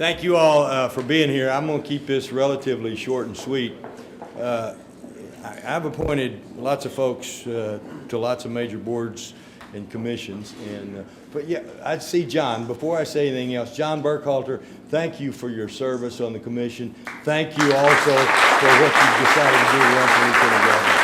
Thank you all for being here. I'm going to keep this relatively short and sweet. I've appointed lots of folks to lots of major boards and commissions, but yeah, I'd see John, before I say anything else, John Burkhalter, thank you for your service on the commission. Thank you also for what you've decided to do to run for lieutenant governor.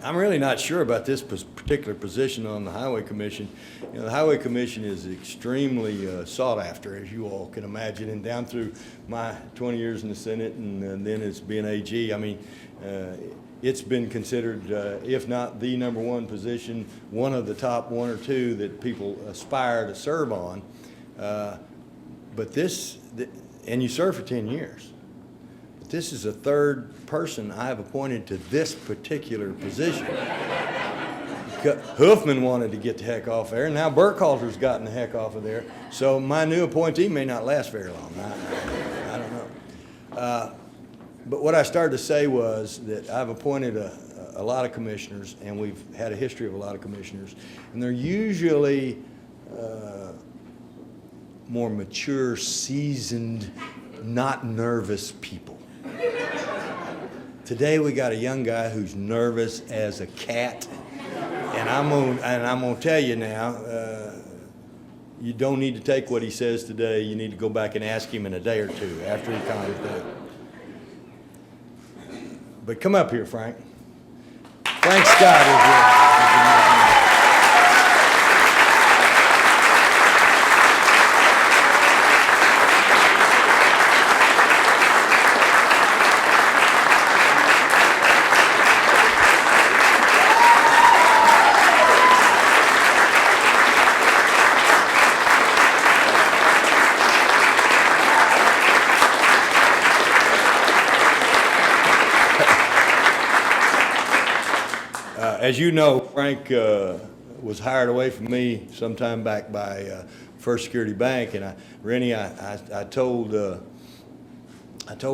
I'm really not sure about this particular position on the Highway Commission. You know, the Highway Commission is extremely sought after, as you all can imagine, and down through my 20 years in the Senate and then it's been AG. I mean, it's been considered, if not the #1 position, one of the top 1 or 2 that people aspire to serve on. But and you serve for 10 years. This is the third person I have appointed to this particular position. Hoofman wanted to get the heck off there. Now Burkhalter's gotten the heck off of there. So my new appointee may not last very long. I don't know. But what I started to say was that I've appointed a lot of commissioners, and we've had a history of a lot of commissioners, and they're usually more mature, seasoned, not nervous people. Today we got a young guy who's nervous as a cat, and I'm gonna tell you now, you don't need to take what he says today. You need to go back and ask him in a day or two after he calms down. But come up here, Frank. Frank Scott is here. As you know, Frank was hired away from me sometime back by First Security Bank, and I told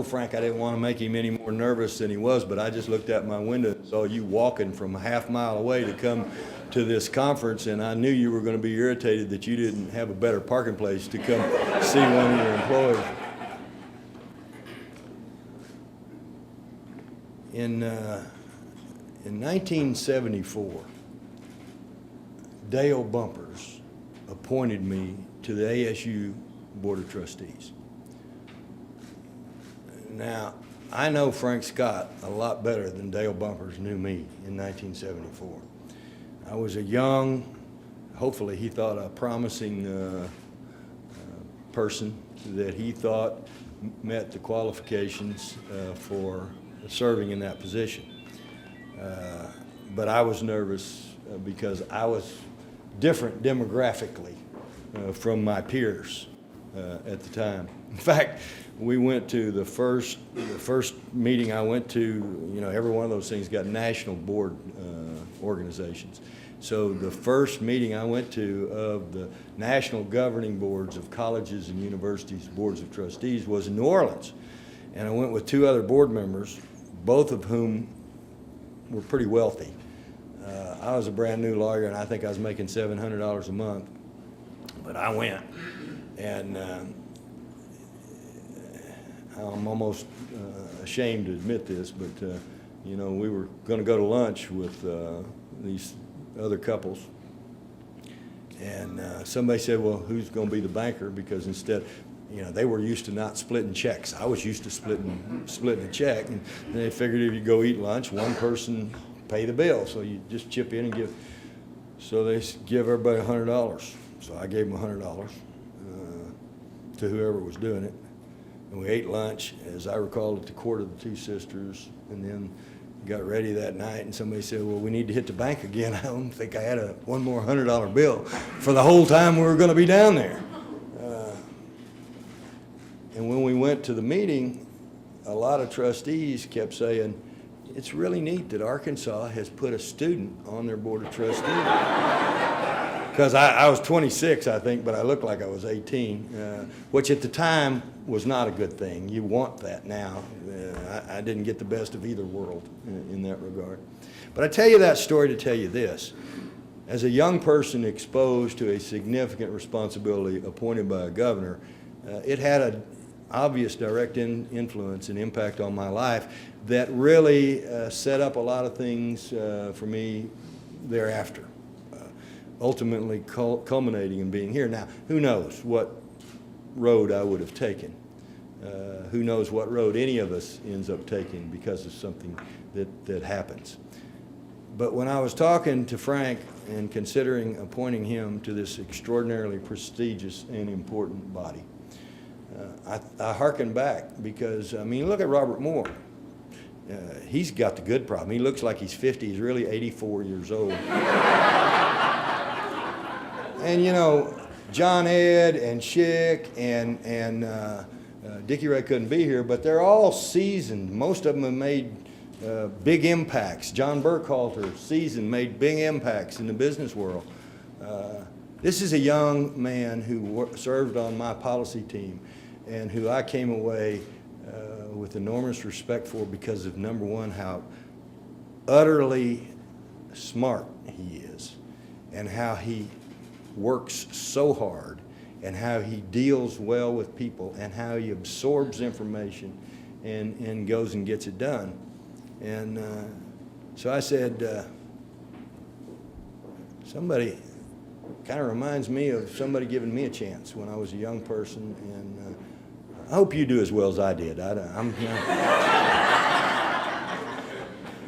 Frank I didn't want to make him any more nervous than he was, but I just looked out my window and saw you walking from a half-mile away to come to this conference, and I knew you were going to be irritated that you didn't have a better parking place to come see one of your employees. In 1974, Dale Bumpers appointed me to the ASU Board of Trustees. Now, I know Frank Scott a lot better than Dale Bumpers knew me in 1974. I was a young, hopefully he thought a promising person that he thought met the qualifications for serving in that position. But I was nervous because I was different demographically from my peers at the time. In fact, we went to the first meeting I went to, you know, every one of those things got national board organizations. So the first meeting I went to of the national governing boards of colleges and universities, boards of trustees, was in New Orleans. And I went with 2 other board members, both of whom were pretty wealthy. I was a brand new lawyer, and I think I was making $700 a month, but I went, and I'm almost ashamed to admit this, but you know, we were going to go to lunch with these other couples, and somebody said, well, who's going to be the banker? Because instead, you know, they were used to not splitting checks. I was used to splitting a check, and they figured if you go eat lunch, one person pay the bill, so you just chip in and give. So they give everybody $100. So I gave them $100 to whoever was doing it, and we ate lunch, as I recall, at the Court of the Two Sisters, and then got ready that night, and somebody said, well, we need to hit the bank again. I don't think I had one more $100 bill for the whole time we were going to be down there. And when we went to the meeting, a lot of trustees kept saying, it's really neat that Arkansas has put a student on their board of trustees. Because I was 26, I think, but I looked like I was 18, which at the time was not a good thing. You want that now. I didn't get the best of either world in that regard. But I tell you that story to tell you this. As a young person exposed to a significant responsibility appointed by a governor, it had an obvious direct influence and impact on my life that really set up a lot of things for me thereafter, ultimately culminating in being here. Now, who knows what road I would have taken? Who knows what road any of us ends up taking because of something that happens. But when I was talking to Frank and considering appointing him to this extraordinarily prestigious and important body, I hearkened back because, I mean, look at Robert Moore. He's got the good problem. He looks like he's 50. He's really 84 years old. And, you know, John Ed and Schick and Dickie Ray couldn't be here, but they're all seasoned. Most of them have made big impacts. John Burkhalter, seasoned, made big impacts in the business world. This is a young man who served on my policy team and who I came away with enormous respect for because of, number one, how utterly smart he is and how he works so hard and how he deals well with people and how he absorbs information and goes and gets it done. And so I said, somebody kind of reminds me of somebody giving me a chance when I was a young person, and I hope you do as well as I did.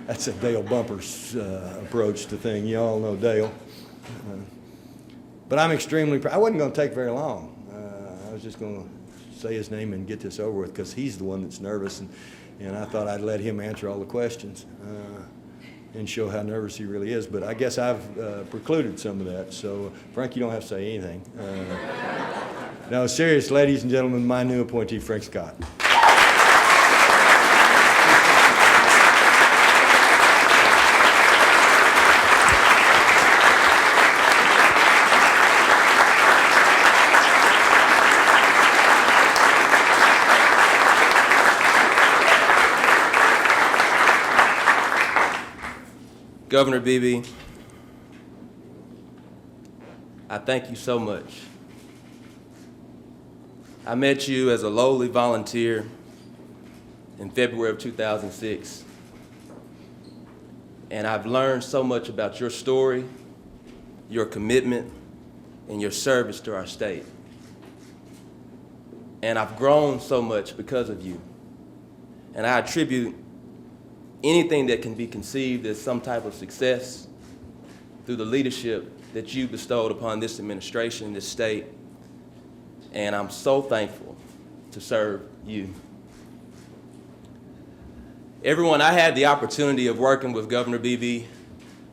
That's a Dale Bumpers approach to thing. You all know Dale. But I'm extremely proud. I wasn't going to take very long. I was just going to say his name and get this over with because he's the one that's nervous, and I thought I'd let him answer all the questions and show how nervous he really is. But I guess I've precluded some of that. So, Frank, you don't have to say anything. No, serious, ladies and gentlemen, my new appointee, Frank Scott. Governor Beebe, I thank you so much. I met you as a lowly volunteer in February of 2006, and I've learned so much about your story, your commitment, and your service to our state. And I've grown so much because of you, and I attribute anything that can be conceived as some type of success through the leadership that you bestowed upon this administration, this state, and I'm so thankful to serve you. Everyone, I had the opportunity of working with Governor Beebe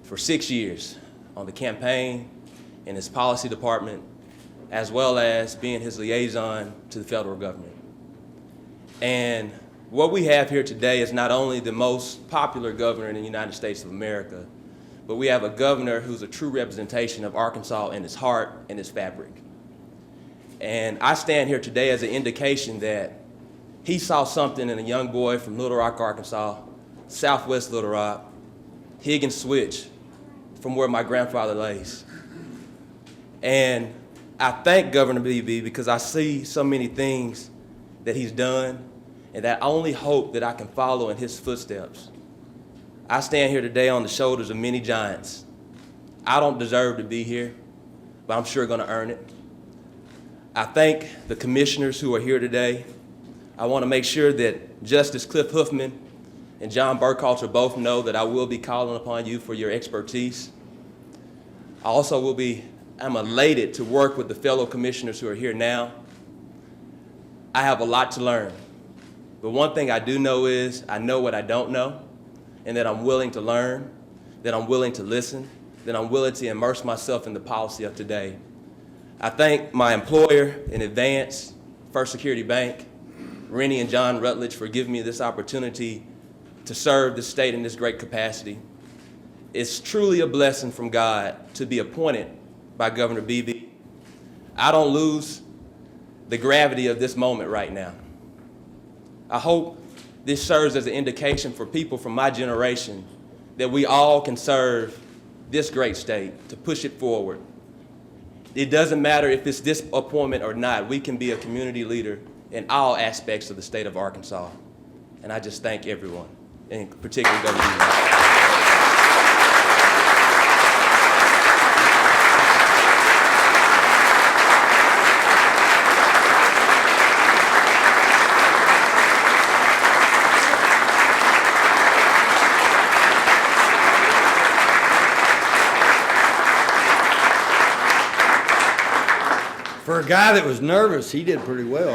for 6 years on the campaign, in his policy department, as well as being his liaison to the federal government. And what we have here today is not only the most popular governor in the United States of America, but we have a governor who's a true representation of Arkansas in his heart and his fabric. And I stand here today as an indication that he saw something in a young boy from Little Rock, Arkansas, southwest Little Rock, Higgins Switch, from where my grandfather lays. And I thank Governor Beebe because I see so many things that he's done, and that I only hope that I can follow in his footsteps. I stand here today on the shoulders of many giants. I don't deserve to be here, but I'm sure gonna earn it. I thank the commissioners who are here today. I wanna make sure that Justice Cliff Huffman and John Burkhalter both know that I will be calling upon you for your expertise. I also I'm elated to work with the fellow commissioners who are here now. I have a lot to learn. But one thing I do know is I know what I don't know, and that I'm willing to learn, that I'm willing to listen, that I'm willing to immerse myself in the policy of today. I thank my employer in advance, First Security Bank, Rennie and John Rutledge, for giving me this opportunity to serve the state in this great capacity. It's truly a blessing from God to be appointed by Governor Beebe. I don't lose the gravity of this moment right now. I hope this serves as an indication for people from my generation that we all can serve this great state, to push it forward. It doesn't matter if it's this appointment or not. We can be a community leader in all aspects of the state of Arkansas. And I just thank everyone, and particularly Governor Beebe. For a guy that was nervous, he did pretty well.